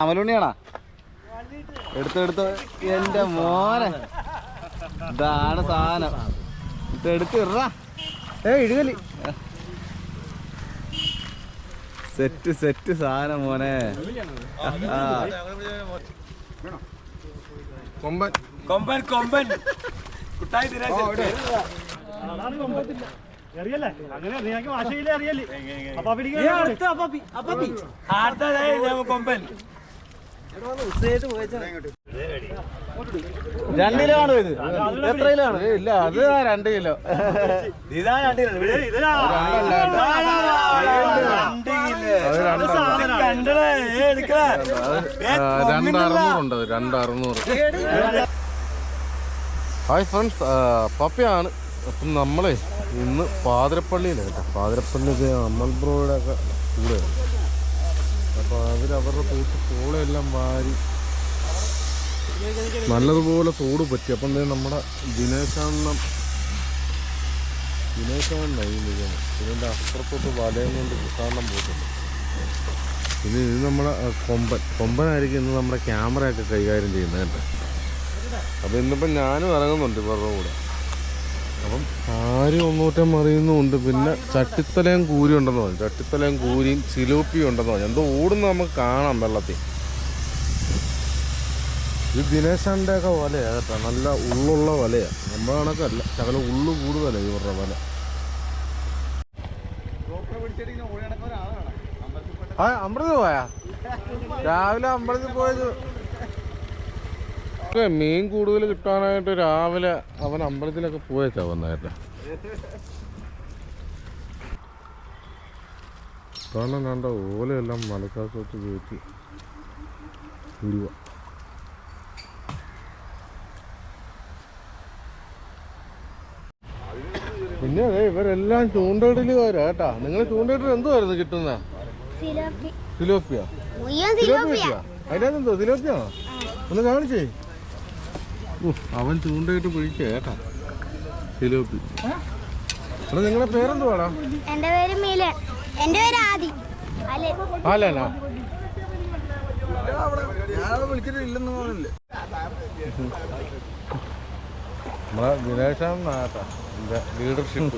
അമലുണ്ണിയാണോ എടുത്ത് എന്റെ മോനെ ഇതാണ് സാധനം എടുത്ത് ഇറാ ഇടുകലി സെറ്റ് സാധനം മോനെ കൊമ്പൻ കൊമ്പൻ കൊമ്പൻ കുട്ടായി കൊമ്പൻ 2 കിലോ ആണ് ഇത്. എത്ര കിലോ ആണ്? ഇല്ല അത് 2 കിലോ. ഇതാ 2 കിലോ. Hi friends, പപ്പയാണ്. അപ്പം നമ്മളെ ഇന്ന് പാതിരപ്പള്ളിയിലാണ് കേട്ടോ. പാതിരപ്പള്ളി അമൽ ബ്രോയുടെ ഒക്കെ കൂടെയാണ്. അപ്പോൾ അവരുടെ തോളെല്ലാം വാരി നല്ലതുപോലെ തോട് പറ്റി. അപ്പം നമ്മുടെ ദിനേശാണ്ണനായി നിൽക്കണം. ഇതിൻ്റെ അപ്പുറത്തോട്ട് വലയം കൊണ്ട് കിട്ടാണ്ണം പോയിട്ടുണ്ട്. ഇത് നമ്മുടെ കൊമ്പനായിരിക്കും ഇന്ന് നമ്മുടെ ക്യാമറയൊക്കെ കൈകാര്യം ചെയ്യുന്നത് കേട്ടോ. അപ്പോൾ ഇന്നിപ്പം ഞാനും ഇറങ്ങുന്നുണ്ട് ഇവരുടെ കൂടെ. അപ്പം ആരും ഒന്നൂറ്റം അറിയുന്നുമുണ്ട്. പിന്നെ ചട്ടിത്തലയും കൂരി ഉണ്ടെന്ന് പറഞ്ഞു. ചട്ടിത്തലയും കൂരിയും സിലോപ്പിയും ഉണ്ടെന്ന് പറഞ്ഞു. എന്തോ ഓടുന്ന നമുക്ക് കാണാം വെള്ളത്തിൽ. ഇത് ദിനേശാൻ്റെ ഒക്കെ വലയാണ് കേട്ടോ. നല്ല ഉള്ളുള്ള വലയാണ്. നമ്മുടെ കണക്കല്ല, ശകല ഉള്ളു കൂടുതലാണ് ഇവരുടെ വല. അമ്പലത്തിൽ പോയാ? രാവിലെ അമ്പലത്തിൽ പോയത് മീൻ കൂടുതൽ കിട്ടാനായിട്ട് രാവിലെ അവൻ അമ്പലത്തിലൊക്കെ പോയേച്ചാ വന്നായിട്ട്. കാരണം കണ്ട ഓലയെല്ലാം മലക്കാത്തോട്ട് കയറ്റി ഉരുവ. പിന്നെ അതെ ഇവരെല്ലാം ചൂണ്ടയിടലുകാരാ കേട്ടാ. നിങ്ങൾ ചൂണ്ടയിടൽ എന്തുവായിരുന്നു കിട്ടുന്ന? സിലോപ്പിയ. സിലോപ്പിയ അതിനകത്തെന്തോ സിലോപ്പിയാണോ? ഒന്ന് കാണിച്ചേ. അവൻ ചൂണ്ടയിട്ട് പിടിക്കുക കേട്ടാ സിലോപ്പി. അപ്പൊ നിങ്ങളുടെ പേരെന്തുവാടാ? എന്റെ പേര് മീലൻ. എന്റെ പേര് ആദി. അല്ലല്ല വിളിച്ചിട്ടില്ലെന്ന് പറഞ്ഞില്ലേ? നമ്മളെ ദിനേശാണ് കേട്ടാ ലീഡർഷിപ്പ്.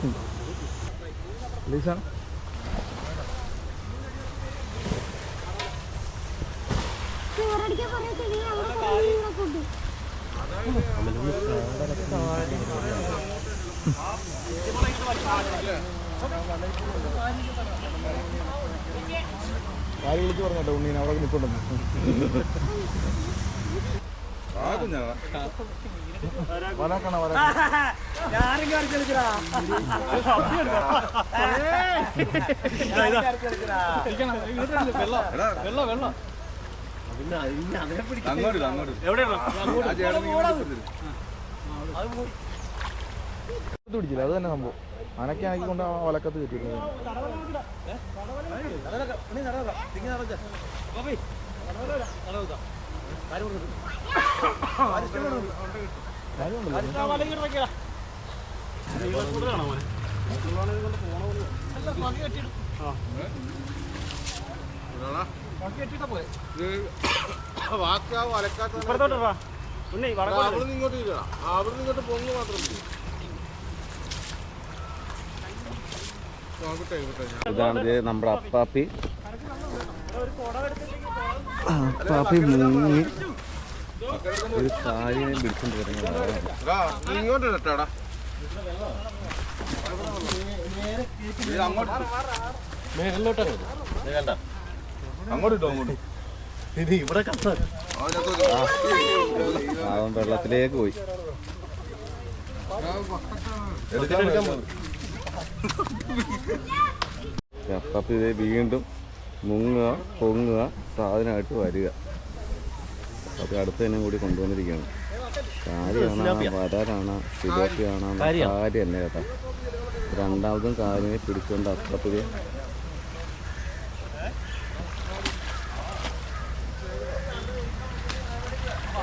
ആര് വിളിച്ചു പറഞ്ഞോ ഉണ്ണീനെ അവിടെ നിൽക്കൊണ്ടെന്ന്? പിടിച്ചില്ല. അത് തന്നെ സംഭവം. അനക്കെ ആക്കിക്കൊണ്ട് വലക്കത്ത് കെട്ടിയിരുന്നത്. ഇങ്ങോട്ട് പൊങ്ങ് മാത്രം. ഇതാണ് നമ്മുടെ അപ്പാപ്പി മുങ്ങി ഒരു കാലിനെ പിടിച്ചോണ്ട് വരുന്നതാണ്. ഇങ്ങോട്ട് ഇട്ടാടാ. അങ്ങോട്ടോ അങ്ങോട്ട് ഇവിടെ അവൻ വെള്ളത്തിലേക്ക് പോയി. അപ്പാപ്പി ഇതേ വീണ്ടും മുങ്ങുക പൊങ്ങുക സാധനമായിട്ട് വരിക. അപ്പോൾ അടുത്ത് തന്നെ കൂടി കൊണ്ടുവന്നിരിക്കുകയാണ്. കാര്യമാണ് വരാനാണ് സിലോപ്പിയാണോ കാര്യം തന്നെ കേട്ടോ. രണ്ടാമതും കാലിനെ പിടിച്ചുകൊണ്ട് അപ്പുറത്ത്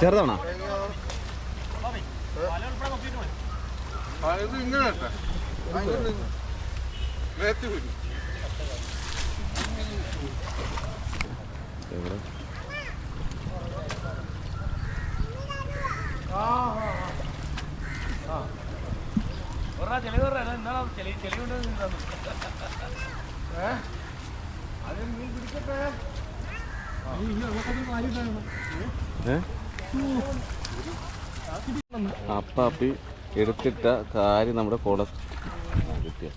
ചെറുതാണോ? ഇങ്ങനെ അപ്പാപ്പി എടുത്തിട്ട കാര്യം നമ്മുടെ കുള കിട്ടിയ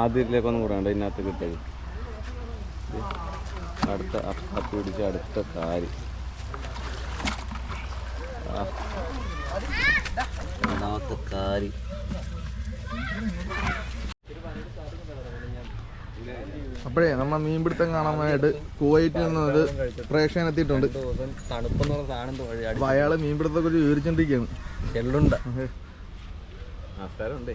ആദ്യത്തിലേക്കൊന്നും കൂടെ ഉണ്ട് ഇതിനകത്ത് കിട്ടിയത്. അടുത്ത അപ്പാപ്പി പിടിച്ച അടുത്ത കാര്യം ഒന്നാമത്തെ കാര്യം. അപ്പോഴേ നമ്മൾ മീൻപിടുത്തം കാണാൻ വേണ്ടിയിട്ട് കുവൈറ്റിൽ നിന്നത് പ്രേക്ഷകൻ എത്തിയിട്ടുണ്ട്. തണുപ്പെന്ന് പറഞ്ഞ സാധനം അപ്പൊ അയാള് മീൻപിടുത്തത്തെ കുറിച്ച് വിവരിച്ചോണ്ടിരിക്കുകയാണ്. എള്ളുണ്ട നമസ്കാരമുണ്ടേ.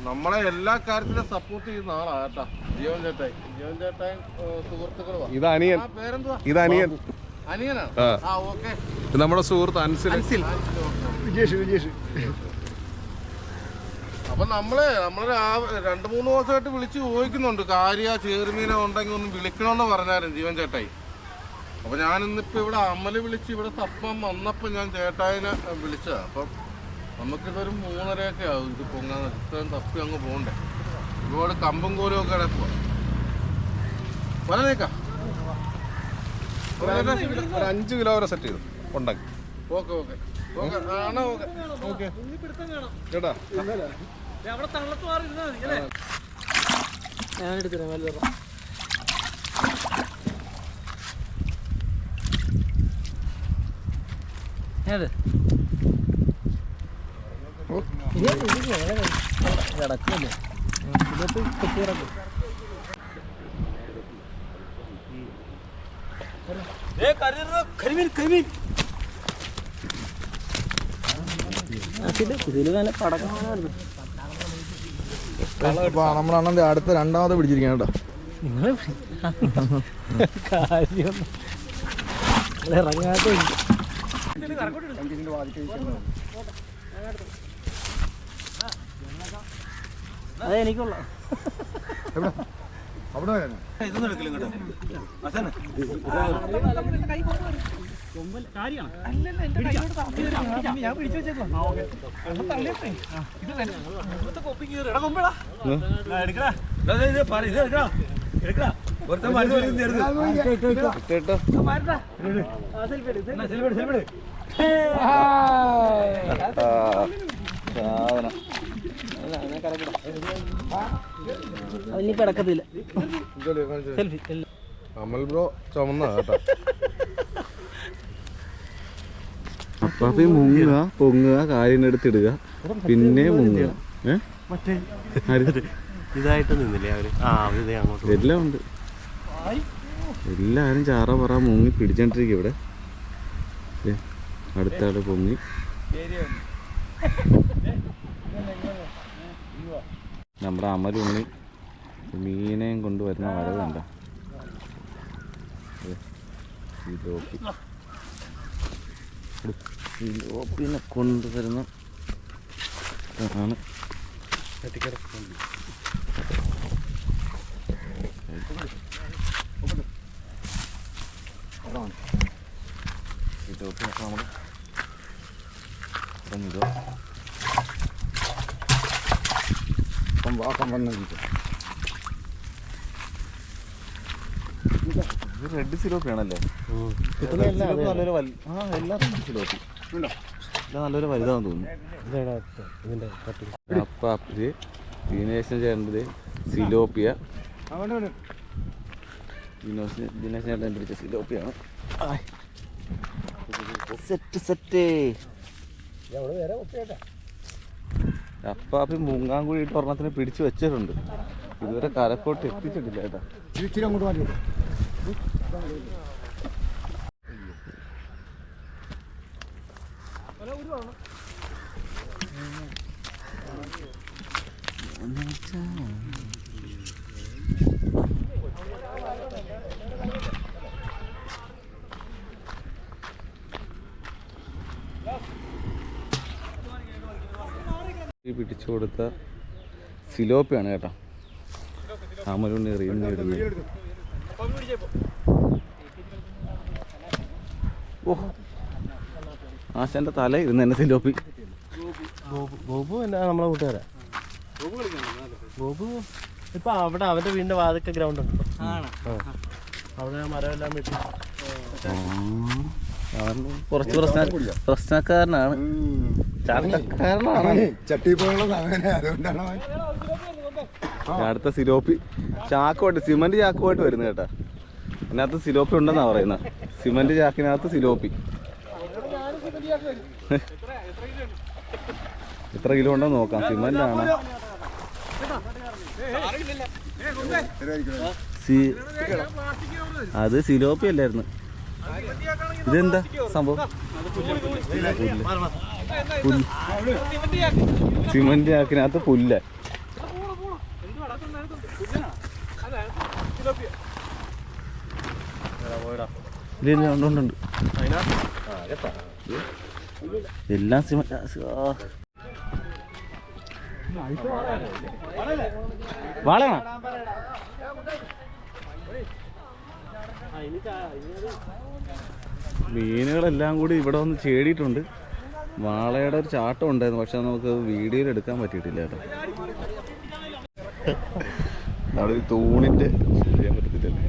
നമ്മളെ എല്ലാ കാര്യത്തിലും സപ്പോർട്ട് ചെയ്യുന്ന ആളാ കേട്ടാ ജീവൻ ചേട്ടായി. ജീവൻ ചേട്ടായി സുഹൃത്തുക്കളുവാ. ഇത് അനിയൻ. പേരെന്തുവാ? ഇത് അനിയൻ. അനിയനാണ്. ആ ഓക്കെ. നമ്മുടെ സുഹൃത്ത് അൻസിൽ. വിജേഷ്. അപ്പൊ നമ്മള് 2-3 ദിവസമായിട്ട് വിളിച്ച് ചോദിക്കുന്നുണ്ട് കാര്യ ചേറുമീനോ ഉണ്ടെങ്കിൽ ഒന്ന് വിളിക്കണമെന്ന് പറഞ്ഞാലും ജീവൻ ചേട്ടായി. അപ്പൊ ഞാൻ ഇന്നിപ്പോ ഇവിടെ അമല് വിളിച്ച് ഇവിടെ തപ്പാൻ വന്നപ്പോ ഞാൻ ചേട്ടായിനെ വിളിച്ചതാ. അപ്പം നമുക്കിതൊരു 3:30 ആവും ഇത് പൊങ്ങാൻ. ഇത്രയും തപ്പി അങ്ങ് പോകണ്ടേ. ഒരുപാട് കമ്പും കോലും ഒക്കെ കിടക്കുക. വല നീക്കാം. 5 കിലോ വരെ സെറ്റ് ചെയ്തു ഉണ്ടാക്കി. ഓക്കെ ആണോ? ഓക്കെ കേട്ടാ ഞാൻ എടുത്തരാം. വല്ല ഏത് കിടക്കില്ലേ ഇതിനകത്ത് കിടക്കും. നമ്മളാണെന്റെ അടുത്ത 2ാമത് പിടിച്ചിരിക്കാൻ കേട്ടോ. നിങ്ങൾ കാര്യം ഇറങ്ങാത്ത അതെനിക്കുള്ള ഇതൊന്നും എടുക്കില്ല കേട്ടോ. ഞാൻ പിടിച്ചു വെച്ചേക്കാം. അതിനി കിടക്കത്തില്ല. അമൽ ബ്രോ ചുമന്ന കേട്ടോ. അപ്പാപ്പി മുങ്ങുക പൊങ്ങുക കാര്യം എടുത്തിടുക പിന്നെ മുങ്ങുക. ഇതായിട്ട് നിന്നില്ലേ അവര്? അങ്ങോട്ട് എല്ലാം ഉണ്ട്. എല്ലാരും ചാറ പറ മുങ്ങി പിടിച്ചോണ്ടിരിക്കും ഇവിടെ. അടുത്ത ആള് പൊങ്ങി. നമ്മുടെ അമലുണ്ണി മീനെയും കൊണ്ടുവരുന്ന വരവ് കണ്ട. സിലോപ്പിനെ കൊണ്ടുവരുന്ന ആണ്. സിലോപ്പിനൊക്കെ നമ്മൾ ഇറങ്ങിക്കോ. അപ്പം വാക്കം വന്നു കിട്ടും. ഇത് റെഡ് സിലോപ്പിയാണല്ലേ? നല്ലൊരു എല്ലാത്തിനും സിലോപ്പി നല്ലൊരു വലുതാന്ന് തോന്നുന്നു. അപ്പാപ്പി ദിനേശൻ ചേട്ടൻ്റെ സിലോപ്പിയ. ദിനേശൻ ചേട്ടൻ പിടിച്ച സിലോപ്പിയാണ്. സെറ്റ് അപ്പാപ്പി മുങ്ങാങ്കുഴിയിട്ട് ഒരെണ്ണത്തിന് പിടിച്ചു വെച്ചിട്ടുണ്ട്. ഇതുവരെ കരക്കോട്ട് എത്തിച്ചിട്ടില്ല കേട്ടാ. പിടിച്ചു കൊടുത്ത സിലോപ്പിയാണ് കേട്ടോ. അമലുണ്ണി എറിയുന്ന ഇടുന്നത്. ഓ ആശാന്റെ തല ഇരുന്ന് എന്നെ സിലോപ്പി. ബോബു എന്നാ നമ്മളെ കൂട്ടുകാരാ. ബോബു ഇപ്പൊ അവിടെ അവന്റെ വീടിന്റെ വാതൊക്കെ ഗ്രൗണ്ട് ഉണ്ട്. അവിടെ മരമെല്ലാം വെട്ടി. അവൻ കുറച്ച് പ്രശ്നക്കാരനാണ്, ചാട്ടക്കാരനാണ്. അടുത്ത സിലോപ്പി ചാക്കുമായിട്ട്, സിമന്റ് ചാക്കുമായിട്ട് വരുന്നത് കേട്ടാ. അതിനകത്ത് സിലോപ്പി ഉണ്ടെന്നാ പറയുന്നത്. സിമന്റ് ചാക്കിനകത്ത് സിലോപ്പി. എത്ര കിലോ ഉണ്ടെന്ന് നോക്കാം. സിമന്റ് ആണ്. അത് സിലോപ്പി അല്ലായിരുന്നു. ഇതെന്താ സംഭവം? പുല്ല്. സിമന്റ് ചാക്കിനകത്ത് പുല്ല. ഉണ്ട് എല്ലാം സിമന്റ്. വാളയാണോ? മീനുകളെല്ലാം കൂടി ഇവിടെ വന്ന് ചേടിയിട്ടുണ്ട്. വാളയുടെ ഒരു ചാട്ടം ഉണ്ടായിരുന്നു, പക്ഷെ നമുക്ക് വീഡിയോയിൽ എടുക്കാൻ പറ്റിയിട്ടില്ല കേട്ടോ. അവിടെ ഒരു തൂണിന്റെ ചെയ്യാൻ പറ്റത്തില്ലല്ലോ.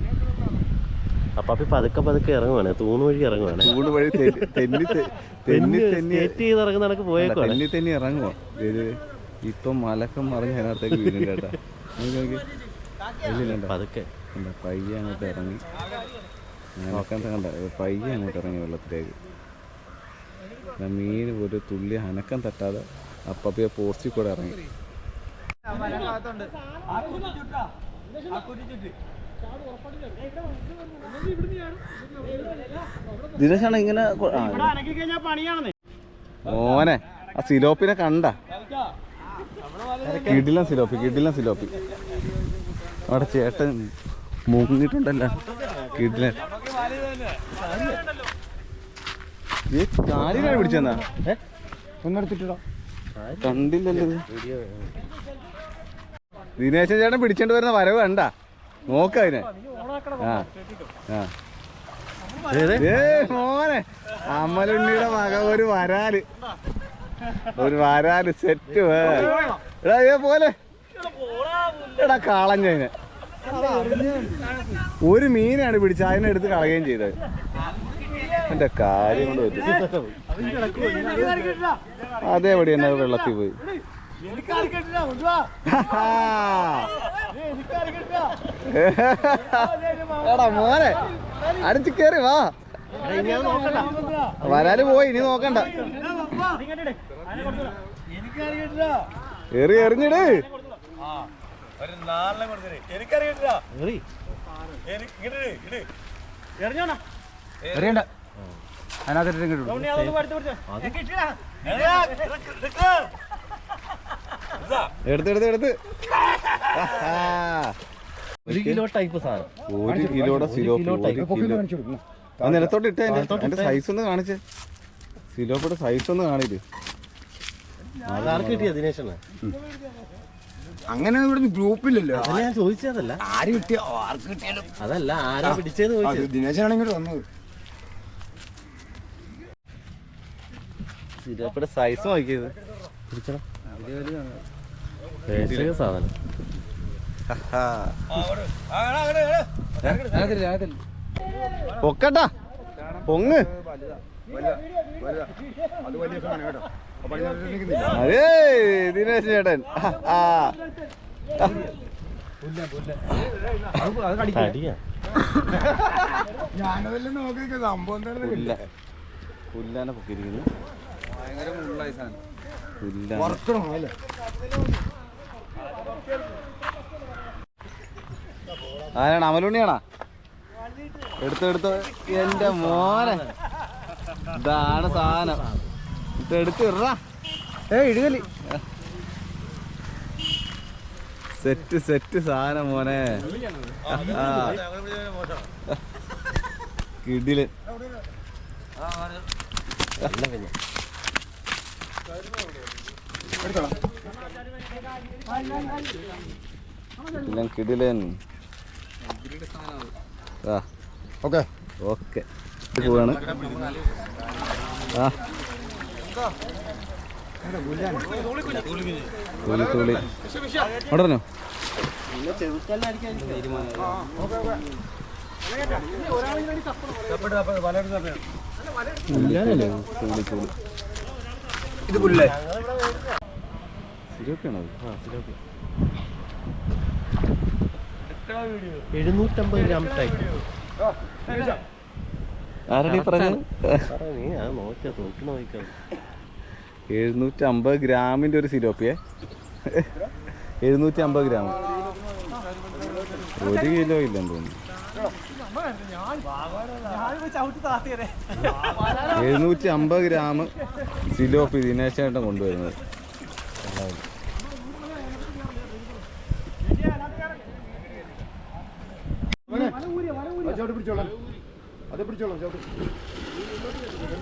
അപ്പൊ പതുക്കെ ഇറങ്ങുവാണ്, തൂണ് വഴി ഇറങ്ങുവാണ്. തൂണ് വഴി തെന്നി ഇറങ്ങുന്ന തെന്നി ഇറങ്ങുവാ. ഇപ്പം മലക്കം മറിഞ്ഞ് അതിനകത്തേക്ക് വീഴും കേട്ടാ. പതുക്കെ പയ്യെ അങ്ങോട്ട് ഇറങ്ങി. കണ്ട പയ്യെ അങ്ങോട്ട് ഇറങ്ങി വെള്ളത്തിലേക്ക്. മീൻ ഒരു തുള്ളി അനക്കം തട്ടാതെ അപ്പയെ പോസ്റ്റിൽ കൂടെ ഇറങ്ങി. ദിനേശാണ് ഇങ്ങനെ മോനെ ആ സിലോപ്പിനെ കണ്ട. കിടിലൻ സിലോപ്പി. അവിടെ ചേട്ടൻ മുങ്ങിട്ടുണ്ടല്ലോ. കിടിലൻ. കാലിനാണ് പിടിച്ചെന്നാ ഒന്നെടുത്തിട്ടോ? കണ്ടില്ലല്ലോ. ദിനേശൻ ചേട്ടൻ പിടിച്ചോണ്ട് വരുന്ന വരവ് കണ്ട. നോക്ക അതിനെ. മോനെ അമ്മലുണ്ണിയുടെ മക ഒരു വരാല് സെറ്റ്. എടാ പോലെ എടാ കളഞ്ഞതിനെ. ഒരു മീനാണ് പിടിച്ച, അതിനെടുത്ത് കളയുകയും ചെയ്തത്. എന്റെ കാര്യം കൊണ്ട് പറ്റും. അതേപടി തന്നെ വെള്ളത്തിൽ പോയി. എടാ മോനെ അടിച്ചു കേറി വാ. വരാല് പോയി, ഇനി നോക്കണ്ട. എറിഞ്ഞിട്. എടുത്ത് 1 കിലോ ടൈപ്പ് സാധനം. 1 കിലോയുടെ സിലോപ്പി. ആ നിലത്തോട്ട് ഇട്ടേ. എന്റെ സൈസ് ഒന്ന് കാണിച്ചേ. സിലോപ്പിയുടെ സൈസ് ഒന്ന് കാണിത്. ആർക്ക് കിട്ടിയ ദിനേശന്? അങ്ങനെ ഇവിടുന്ന് ഗ്രൂപ്പില്ലല്ലോ. അതല്ല ഞാൻ ചോദിച്ചതല്ല, ആര് കിട്ടിയോ ആർക്ക് കിട്ടിയാലും അതല്ല ആരാ പിടിച്ചത് ചോദിച്ചത്. ദിനേശനാണ് ഇങ്ങോട്ട് വന്നത്. സിലോപ്പിയുടെ സൈസ് നോക്കിയത്. സാധനം പൊക്കട്ടാ പൊങ്ങ്. അതേ ദിനേശ് ചേട്ടൻ. ഞാനതെല്ലാം നോക്കി സംഭവം പുല്ലാനെ പൊക്കിയിരിക്കുന്നു. ആരാണ്? അമലുണ്ണിയാണാ? എടുത്ത് എന്റെ മോനെ ഇതാണ് സാധനം. എടുത്ത് ഇറാ. ഇടുകലി സെറ്റ് സാധനം മോനെ. കിടില്. കിടിലൻ. ഓക്കെ. പോവാണ്. ആ തൂളി ഉടനോ ഇത് പുല്ലേ സിലോപ്പിയാണോ? 750 ഗ്രാം ടൈപ്പ്. ആരടി പറഞ്ഞത്? നീ അത് നോക്കിയാ നോക്കാം. 750 ഗ്രാമിൻ്റെ ഒരു സിലോപ്പിയെ 750 ഗ്രാം 1 കിലോ ഇല്ലെന്ന് തോന്നുന്നു. 750 ഗ്രാം സിലോപ്പി ദിനേശേട്ടൻ കൊണ്ടുവരുന്നത്.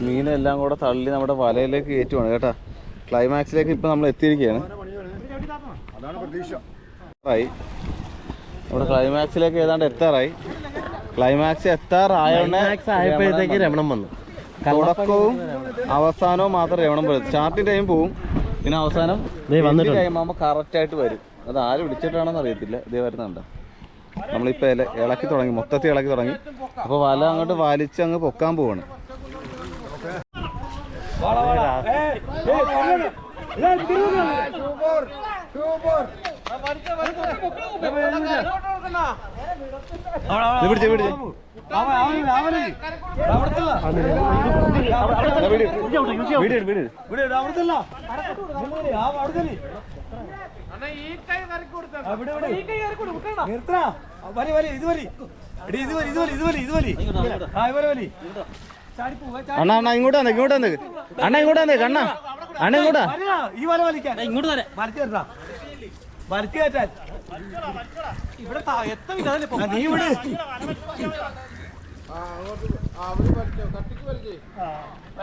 മീനെല്ലാം കൂടെ തള്ളി നമ്മുടെ വലയിലേക്ക് കയറ്റുവാണ് കേട്ടാ. ക്ലൈമാക്സിലേക്ക് ഇപ്പം നമ്മൾ എത്തിയിരിക്കുകയാണ്. നമ്മുടെ ക്ലൈമാക്സിലേക്ക് ഏതാണ്ട് എത്താറായി. ക്ലൈമാക്സ് ആയപ്പോഴത്തേക്ക് രമണം വന്നു. തുടക്കവും അവസാനവും മാത്രം രമണം വരും. സ്റ്റാർട്ടിങ് ടൈം പോവും, പിന്നെ അവസാനം ടൈം ആകുമ്പോൾ കറക്റ്റായിട്ട് വരും. അത് ആര് വിളിച്ചിട്ടാണെന്ന് അറിയത്തില്ല. ഇതേ വരുന്നുണ്ട്. നമ്മളിപ്പോൾ ഇളക്കി തുടങ്ങി, മൊത്തത്തിൽ ഇളക്കി തുടങ്ങി. അപ്പോൾ വല അങ്ങോട്ട് വലിച്ച് അങ്ങ് പൊക്കാൻ പോവാണ്. അണ്ണാ അണ്ണാ ഇങ്ങോട്ട് വന്നേ, ഇങ്ങോട്ട് വന്നേ അണ്ണാ, ഇങ്ങോട്ട് വന്നേ കണ്ണാ, അണ്ണ ഇങ്ങോട്ടാ.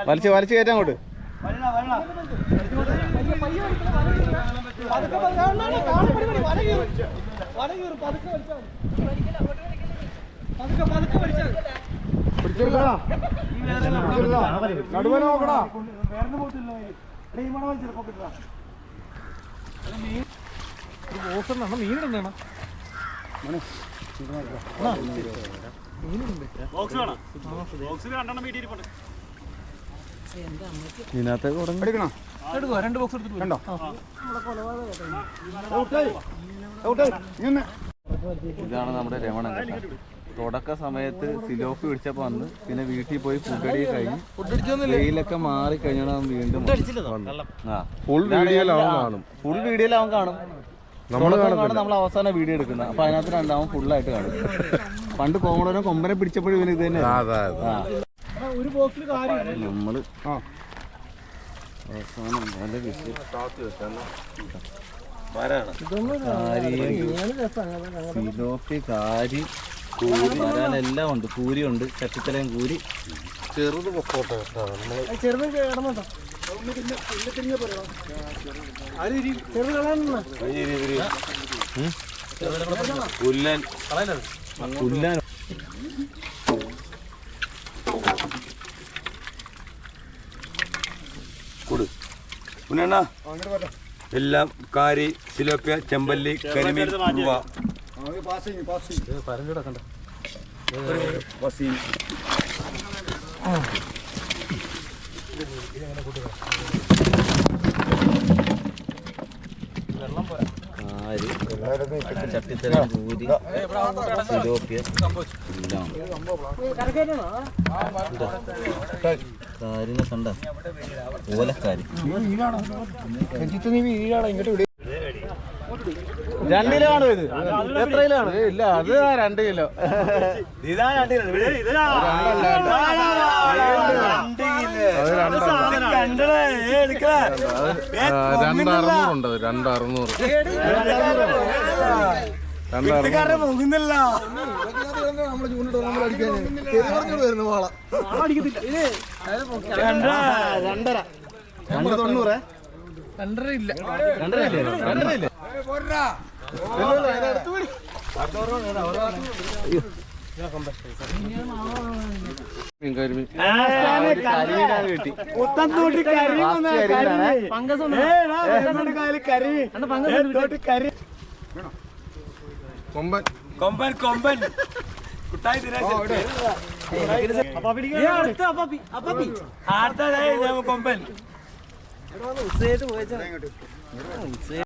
വലിച്ച് വലിച്ച് കയറ്റാൻ അങ്ങോട്ട്. ഇതിനകത്തേക്ക് ഇതാണ് നമ്മുടെ രമണൻ. തുടക്ക സമയത്ത് സിലോപ്പി പിടിച്ചപ്പോൾ വന്ന്, പിന്നെ വീട്ടിൽ പോയി ഫുഡടി കഴിഞ്ഞ് വെയിലൊക്കെ മാറി കഴിഞ്ഞാൽ വീണ്ടും ഫുൾ വീഡിയോയിലാവും കാണും. നമ്മൾ അവസാനം വീഡിയോ എടുക്കുന്നത്. അപ്പൊ അതിനകത്ത് രണ്ടാവും ഫുള്ളായിട്ട് കാണും. പണ്ട് കോമഡോനെ കൊമ്പനെ പിടിച്ചപ്പോഴും ഇവന് ഇത് തന്നെ നമ്മള് അവസാനം സിലോപ്പി, കാരി, കൂരി, വരാനെല്ലാം ഉണ്ട്. കൂരി ഉണ്ട്, ചട്ടിത്തലയും കൂരി. ചെറുത് പൊക്കോട്ടെ. പുല്ലൻ പുല്ലാൻ പുന്നെണ്ണ എല്ലാം കാരി, സിലോപ്പിയ, ചെമ്പല്ലി, കരിമീൻ, രൂപ. ചട്ടിത്തരം, കൂരി, സിലോപ്പിയ എല്ലാം. കാരിനെ കണ്ട ഓലക്കാരി 2 കിലോ ആണോ ഇത്? എത്ര കിലോ ആണ്? ഇല്ല, അത് 2 കിലോ. ഇതാ 2 കിലോ. 2600 290. മീൻ കരിമീൻ കിട്ടി കൊമ്പൻ കൊമ്പൻ കൊമ്പൻ കുട്ടായി കൊമ്പൻ